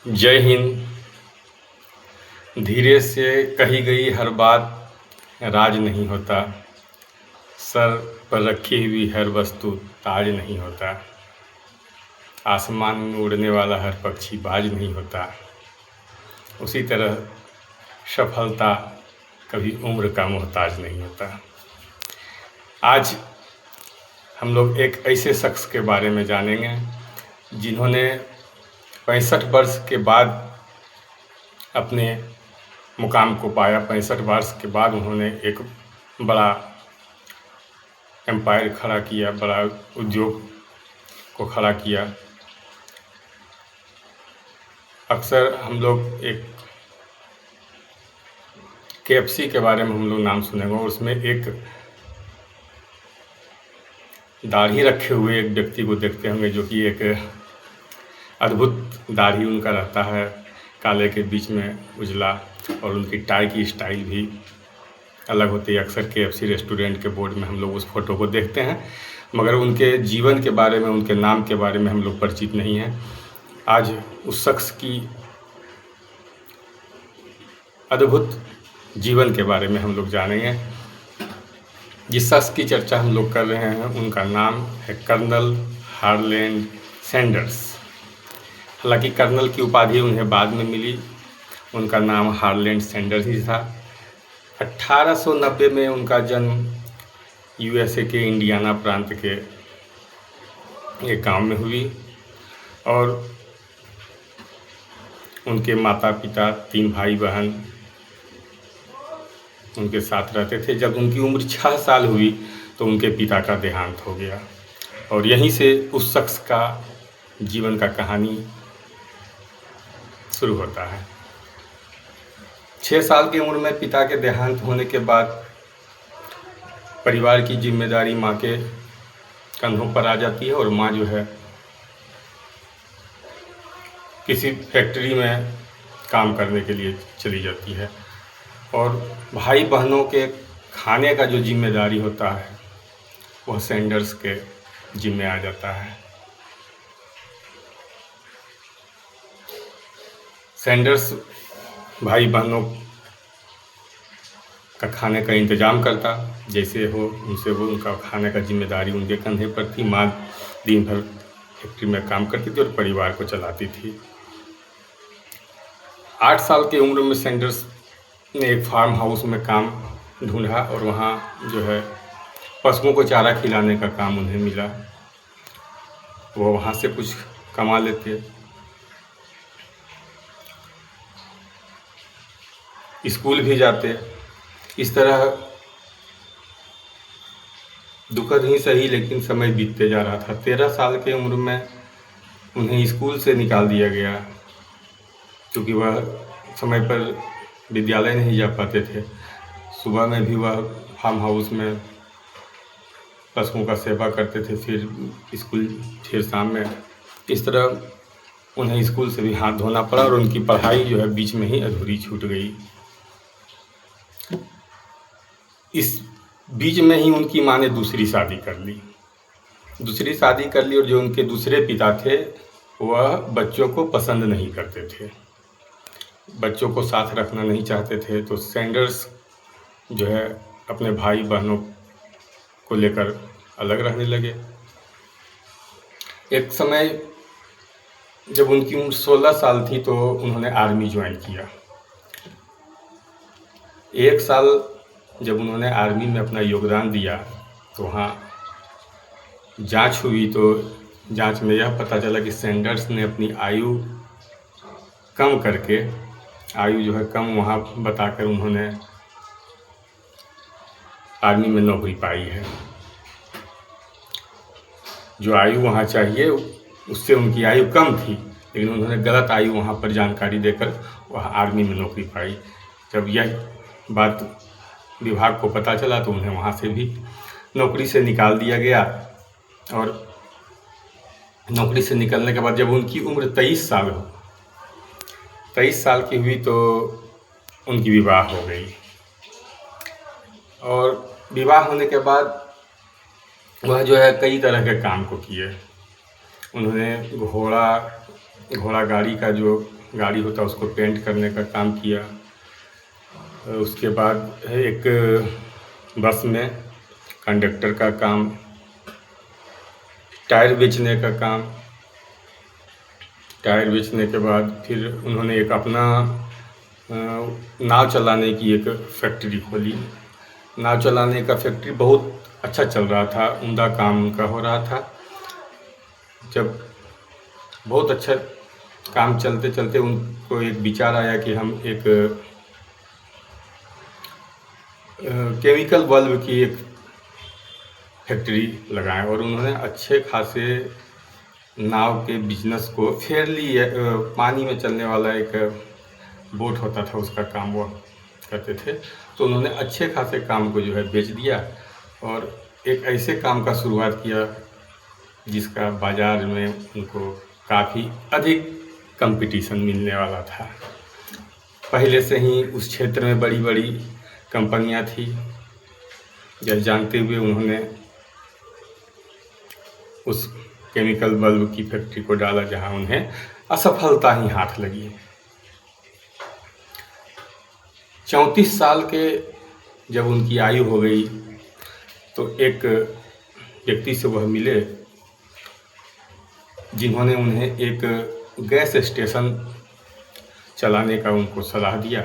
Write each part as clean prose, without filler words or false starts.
जय हिंद। धीरे से कही गई हर बात राज नहीं होता। सर पर रखी हुई हर वस्तु ताज नहीं होता। आसमान में उड़ने वाला हर पक्षी बाज नहीं होता। उसी तरह सफलता कभी उम्र का मोहताज नहीं होता। आज हम लोग एक ऐसे शख्स के बारे में जानेंगे जिन्होंने 65 वर्ष के बाद अपने मुकाम को पाया। 65 वर्ष के बाद उन्होंने एक बड़ा एम्पायर खड़ा किया, बड़ा उद्योग को खड़ा किया। अक्सर हम लोग एक KFC के बारे में हम लोग नाम सुनेंगे और उसमें एक दाढ़ी रखे हुए एक व्यक्ति को देखते होंगे जो कि एक अद्भुत दाढ़ी उनका रहता है, काले के बीच में उजला, और उनकी टाई की स्टाइल भी अलग होती है। अक्सर KFC रेस्टोरेंट के बोर्ड में हम लोग उस फोटो को देखते हैं, मगर उनके जीवन के बारे में, उनके नाम के बारे में हम लोग परिचित नहीं हैं। आज उस शख्स की अद्भुत जीवन के बारे में हम लोग जानेंगे। जिस शख्स की चर्चा हम लोग कर रहे हैं उनका नाम है कर्नल हार्लैंड सैंडर्स। हालांकि कर्नल की उपाधि उन्हें बाद में मिली, उनका नाम हार्लैंड सैंडर्स ही था। 1890 में उनका जन्म USA के इंडियाना प्रांत के एक गांव में हुई और उनके माता पिता, 3 भाई बहन उनके साथ रहते थे। जब उनकी उम्र 6 साल हुई तो उनके पिता का देहांत हो गया और यहीं से उस शख्स का जीवन का कहानी शुरू होता है। 6 साल की उम्र में पिता के देहांत होने के बाद परिवार की जिम्मेदारी माँ के कंधों पर आ जाती है और माँ जो है किसी फैक्ट्री में काम करने के लिए चली जाती है और भाई बहनों के खाने का जो जिम्मेदारी होता है वह सैंडर्स के जिम्मे आ जाता है। सैंडर्स भाई बहनों का खाने का इंतज़ाम करता, जैसे हो उनसे वो उनका खाने का जिम्मेदारी उनके कंधे पर थी। माँ दिन भर फैक्ट्री में काम करती थी और परिवार को चलाती थी। 8 साल की उम्र में सैंडर्स ने एक फार्म हाउस में काम ढूंढा और वहाँ जो है पशुओं को चारा खिलाने का काम उन्हें मिला। वो वहाँ से कुछ कमा लेते, स्कूल भी जाते। इस तरह दुखद ही सही लेकिन समय बीतते जा रहा था। 13 साल की उम्र में उन्हें स्कूल से निकाल दिया गया क्योंकि वह समय पर विद्यालय नहीं जा पाते थे। सुबह में भी वह फार्म हाउस में पशुओं का सेवा करते थे, फिर स्कूल, फिर शाम में। इस तरह उन्हें स्कूल से भी हाथ धोना पड़ा और उनकी पढ़ाई जो है बीच में ही अधूरी छूट गई। इस बीच में ही उनकी माँ ने दूसरी शादी कर ली और जो उनके दूसरे पिता थे वह बच्चों को पसंद नहीं करते थे, बच्चों को साथ रखना नहीं चाहते थे। तो सैंडर्स जो है अपने भाई बहनों को लेकर अलग रहने लगे। एक समय जब उनकी उम्र 16 साल थी तो उन्होंने आर्मी ज्वाइन किया। 1 साल जब उन्होंने आर्मी में अपना योगदान दिया तो वहाँ जांच हुई तो जांच में यह पता चला कि सैंडर्स ने अपनी आयु कम करके, आयु जो है कम वहाँ बताकर उन्होंने आर्मी में नौकरी पाई है। जो आयु वहाँ चाहिए उससे उनकी आयु कम थी, लेकिन उन्होंने गलत आयु वहाँ पर जानकारी देकर वह आर्मी में नौकरी पाई। जब यह बात विभाग को पता चला तो उन्हें वहाँ से भी नौकरी से निकाल दिया गया और नौकरी से निकलने के बाद जब उनकी उम्र 23 साल की हुई तो उनकी विवाह हो गई और विवाह होने के बाद वह जो है कई तरह के काम को किए। उन्होंने घोड़ा गाड़ी का जो गाड़ी होता है उसको पेंट करने का काम किया। उसके बाद एक बस में कंडक्टर का काम, टायर बेचने का काम। टायर बेचने के बाद फिर उन्होंने एक अपना नाव चलाने की एक फैक्ट्री खोली। नाव चलाने का फैक्ट्री बहुत अच्छा चल रहा था, उम्दा काम उनका हो रहा था। जब बहुत अच्छा काम चलते चलते उनको एक विचार आया कि हम एक केमिकल बल्ब की एक फैक्ट्री लगाएं, और उन्होंने अच्छे खासे नाव के बिजनेस को फेयरली पानी में चलने वाला एक बोट होता था उसका काम वो करते थे। तो उन्होंने अच्छे खासे काम को जो है बेच दिया और एक ऐसे काम का शुरुआत किया जिसका बाज़ार में उनको काफ़ी अधिक कंपटीशन मिलने वाला था। पहले से ही उस क्षेत्र में बड़ी बड़ी कंपनियां थी। यह जानते हुए उन्होंने उस केमिकल बल्ब की फैक्ट्री को डाला जहां उन्हें असफलता ही हाथ लगी। 34 साल के जब उनकी आयु हो गई तो एक व्यक्ति से वह मिले जिन्होंने उन्हें एक गैस स्टेशन चलाने का उनको सलाह दिया।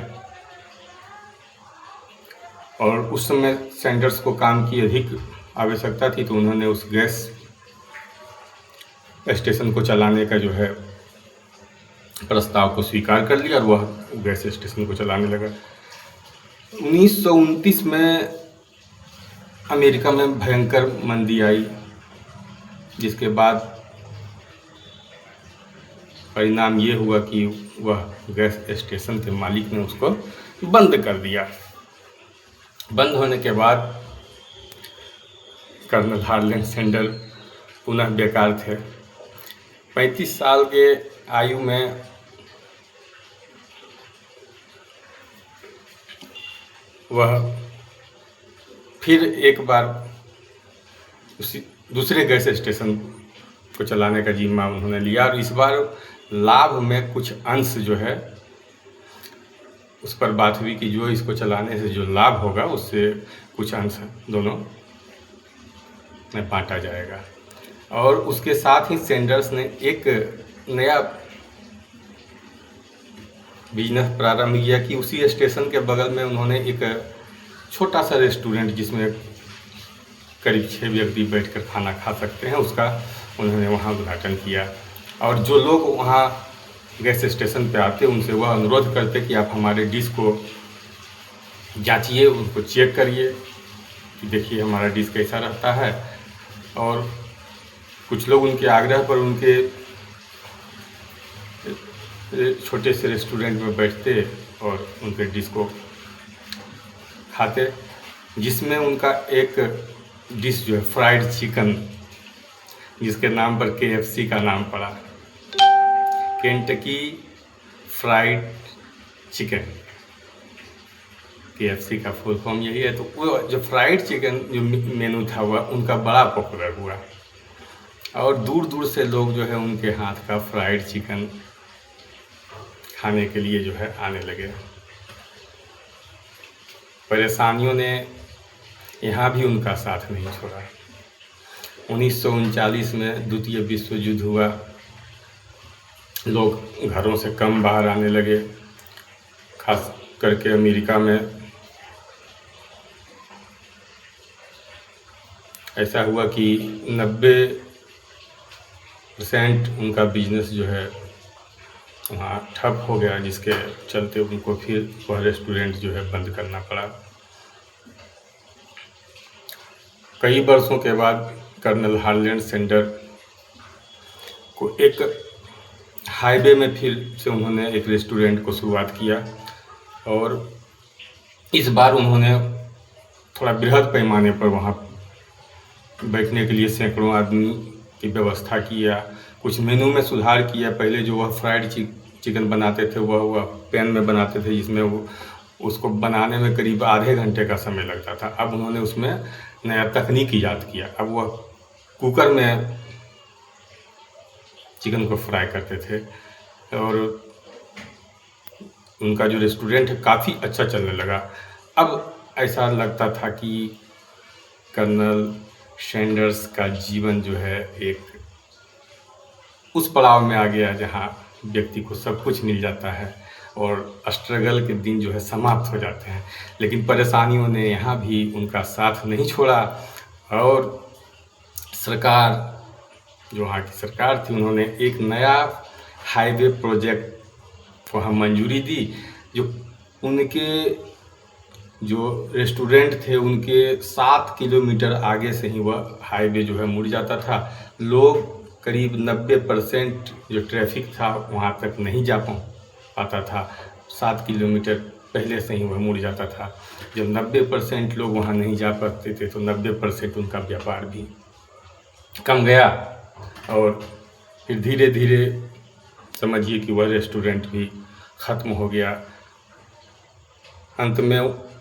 और उस समय सैंडर्स को काम की अधिक आवश्यकता थी, तो उन्होंने उस गैस स्टेशन को चलाने का जो है प्रस्ताव को स्वीकार कर लिया और वह गैस स्टेशन को चलाने लगा। 1929 में अमेरिका में भयंकर मंदी आई, जिसके बाद परिणाम ये हुआ कि वह गैस स्टेशन के मालिक ने उसको बंद कर दिया। बंद होने के बाद कर्नल हार्लैंड सैंडर पुनः बेकार थे। 35 साल के आयु में वह फिर एक बार उसी दूसरे गैस स्टेशन को चलाने का जिम्मा उन्होंने लिया और इस बार लाभ में कुछ अंश जो है उस पर बात हुई कि जो इसको चलाने से जो लाभ होगा उससे कुछ अंश दोनों में बांटा जाएगा। और उसके साथ ही सैंडर्स ने एक नया बिजनेस प्रारंभ किया कि उसी स्टेशन के बगल में उन्होंने एक छोटा सा रेस्टोरेंट जिसमें करीब 6 व्यक्ति बैठकर खाना खा सकते हैं उसका उन्होंने वहाँ उद्घाटन किया। और जो लोग वहाँ गैस स्टेशन पे आते उनसे वह अनुरोध करते कि आप हमारे डिश को जांचिए, उनको चेक करिए कि देखिए हमारा डिश कैसा रहता है। और कुछ लोग उनके आग्रह पर उनके छोटे से रेस्टोरेंट में बैठते और उनके डिश को खाते, जिसमें उनका एक डिश जो है फ्राइड चिकन, जिसके नाम पर KFC का नाम पड़ा, केंटकी फ्राइड चिकन। KFC का फुल फॉर्म यही है। तो वो जो फ्राइड चिकन जो मेनू था वह उनका बड़ा पॉपुलर हुआ और दूर दूर से लोग जो है उनके हाथ का फ्राइड चिकन खाने के लिए जो है आने लगे। परेशानियों ने यहाँ भी उनका साथ नहीं छोड़ा। 1939 में द्वितीय विश्व युद्ध हुआ, लोग घरों से कम बाहर आने लगे, खास करके अमेरिका में। ऐसा हुआ कि 90% उनका बिजनेस जो है वहाँ ठप हो गया, जिसके चलते उनको फिर वह रेस्टोरेंट जो है बंद करना पड़ा। कई वर्षों के बाद कर्नल हार्लैंड सैंडर को एक हाईवे में फिर से उन्होंने एक रेस्टोरेंट को शुरुआत किया और इस बार उन्होंने थोड़ा बृहद पैमाने पर वहाँ बैठने के लिए सैकड़ों आदमी की व्यवस्था किया। कुछ मेनू में सुधार किया। पहले जो वह फ्राइड चिकन बनाते थे वह पैन में बनाते थे, जिसमें वो उसको बनाने में करीब आधे घंटे का समय लगता था। अब उन्होंने उसमें नया तकनीक ईजाद किया। अब वह कुकर में चिकन को फ्राई करते थे और उनका जो रेस्टोरेंट है काफ़ी अच्छा चलने लगा। अब ऐसा लगता था कि कर्नल सैंडर्स का जीवन जो है एक उस पड़ाव में आ गया जहाँ व्यक्ति को सब कुछ मिल जाता है और स्ट्रगल के दिन जो है समाप्त हो जाते हैं। लेकिन परेशानियों ने यहाँ भी उनका साथ नहीं छोड़ा और सरकार, जो वहाँ की सरकार थी, उन्होंने एक नया हाईवे प्रोजेक्ट को हम मंजूरी दी, जो उनके जो रेस्टोरेंट थे उनके 7 किलोमीटर आगे से ही वह हाईवे जो है मुड़ जाता था। लोग करीब 90% जो ट्रैफिक था वहाँ तक नहीं जा पाता था। 7 किलोमीटर पहले से ही वह मुड़ जाता था। जब 90% लोग वहाँ नहीं जा पाते थे तो 90% उनका व्यापार भी कम गया और फिर धीरे धीरे समझिए कि वह रेस्टोरेंट भी ख़त्म हो गया। अंत में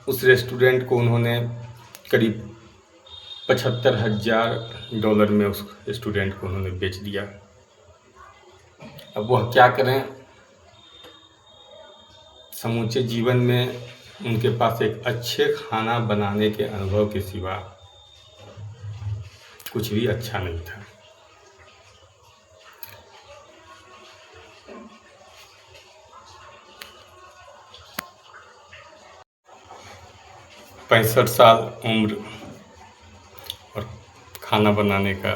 उस रेस्टोरेंट को उन्होंने करीब $75,000 में उस रेस्टोरेंट को उन्होंने बेच दिया। अब वह क्या करें, समूचे जीवन में उनके पास एक अच्छे खाना बनाने के अनुभव के सिवा कुछ भी अच्छा नहीं था। पैंसठ साल उम्र और खाना बनाने का,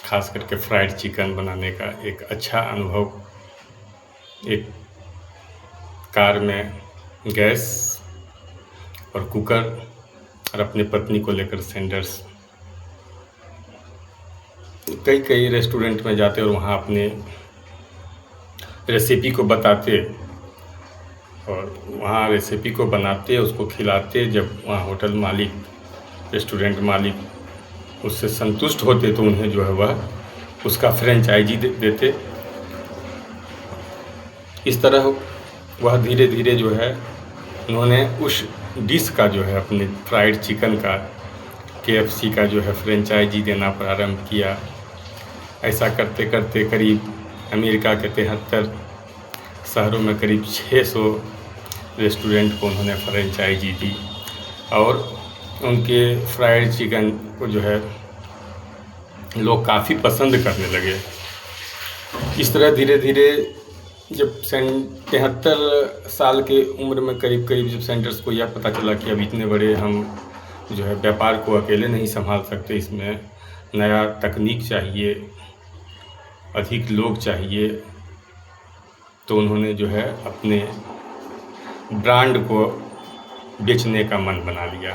खास करके फ्राइड चिकन बनाने का एक अच्छा अनुभव, एक कार में गैस और कुकर और अपनी पत्नी को लेकर सैंडर्स कई रेस्टोरेंट में जाते और वहाँ अपने रेसिपी को बताते और वहाँ रेसिपी को बनाते, उसको खिलाते। जब वहाँ होटल मालिक, रेस्टोरेंट मालिक उससे संतुष्ट होते तो उन्हें जो है वह उसका फ्रेंचाइजी देते। इस तरह वह धीरे धीरे जो है उन्होंने उस डिश का जो है अपने फ्राइड चिकन का, KFC का जो है फ्रेंचाइजी देना प्रारंभ किया। ऐसा करते करते करीब अमेरिका के 73 शहरों में करीब 600 रेस्टोरेंट को उन्होंने फ्रेंचाइजी दी और उनके फ्राइड चिकन को जो है लोग काफ़ी पसंद करने लगे। इस तरह धीरे धीरे जब 73 साल के उम्र में करीब जब सैंडर्स को यह पता चला कि अब इतने बड़े हम जो है व्यापार को अकेले नहीं संभाल सकते, इसमें नया तकनीक चाहिए, अधिक लोग चाहिए, तो उन्होंने जो है अपने ब्रांड को बेचने का मन बना लिया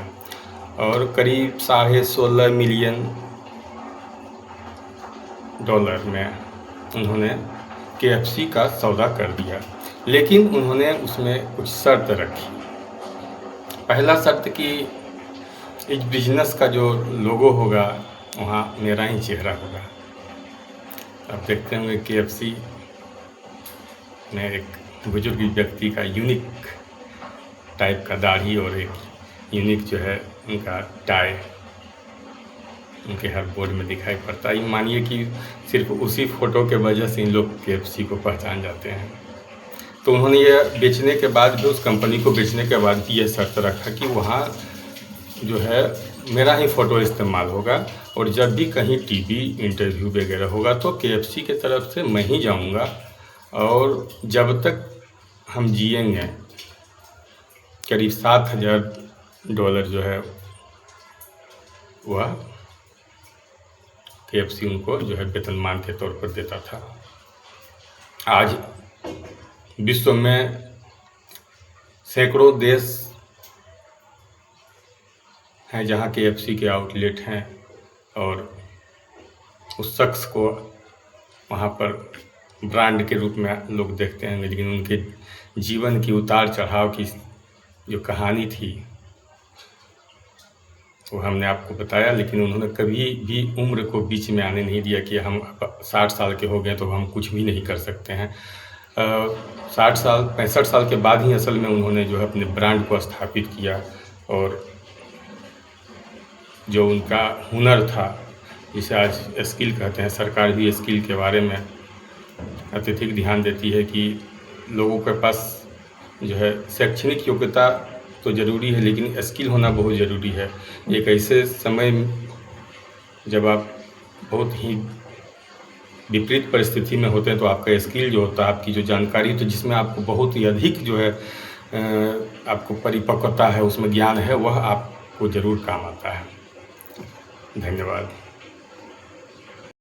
और करीब $16.5 मिलियन में उन्होंने KFC का सौदा कर दिया। लेकिन उन्होंने उसमें कुछ शर्त रखी। पहला शर्त कि इस बिजनेस का जो लोगो होगा वहाँ मेरा ही चेहरा होगा। आप देखते होंगे KFC में एक बुजुर्ग व्यक्ति का यूनिक टाइप का दाढ़ी और एक यूनिक जो है उनका टाई उनके हर बोर्ड में दिखाई पड़ता है। मानिए कि सिर्फ उसी फ़ोटो के वजह से इन लोग KFC को पहचान जाते हैं। तो उन्होंने ये बेचने के बाद भी, उस कंपनी को बेचने के बाद भी ये शर्त रखा कि वहाँ जो है मेरा ही फ़ोटो इस्तेमाल होगा और जब भी कहीं टीवी इंटरव्यू वगैरह होगा तो KFC के तरफ से मैं ही जाऊँगा और जब तक हम जिएंगे करीब $7,000 जो है वह KFC उनको जो है वेतनमान के तौर पर देता था। आज विश्व में सैकड़ों देश हैं जहां KFC के आउटलेट हैं और उस शख्स को वहां पर ब्रांड के रूप में लोग देखते हैं। लेकिन उनके जीवन की उतार चढ़ाव की जो कहानी थी वो हमने आपको बताया। लेकिन उन्होंने कभी भी उम्र को बीच में आने नहीं दिया कि हम 60 साल के हो गए तो हम कुछ भी नहीं कर सकते हैं। 65 साल के बाद ही असल में उन्होंने जो है अपने ब्रांड को स्थापित किया और जो उनका हुनर था, जिसे आज स्किल कहते हैं, सरकार भी स्किल के बारे में अत्यधिक ध्यान देती है कि लोगों के पास जो है शैक्षणिक योग्यता तो ज़रूरी है, लेकिन स्किल होना बहुत ज़रूरी है। एक ऐसे समय जब आप बहुत ही विपरीत परिस्थिति में होते हैं तो आपका स्किल जो होता है, आपकी जो जानकारी, तो जिसमें आपको बहुत ही अधिक जो है आपको परिपक्वता है, उसमें ज्ञान है, वह आपको ज़रूर काम आता है। धन्यवाद।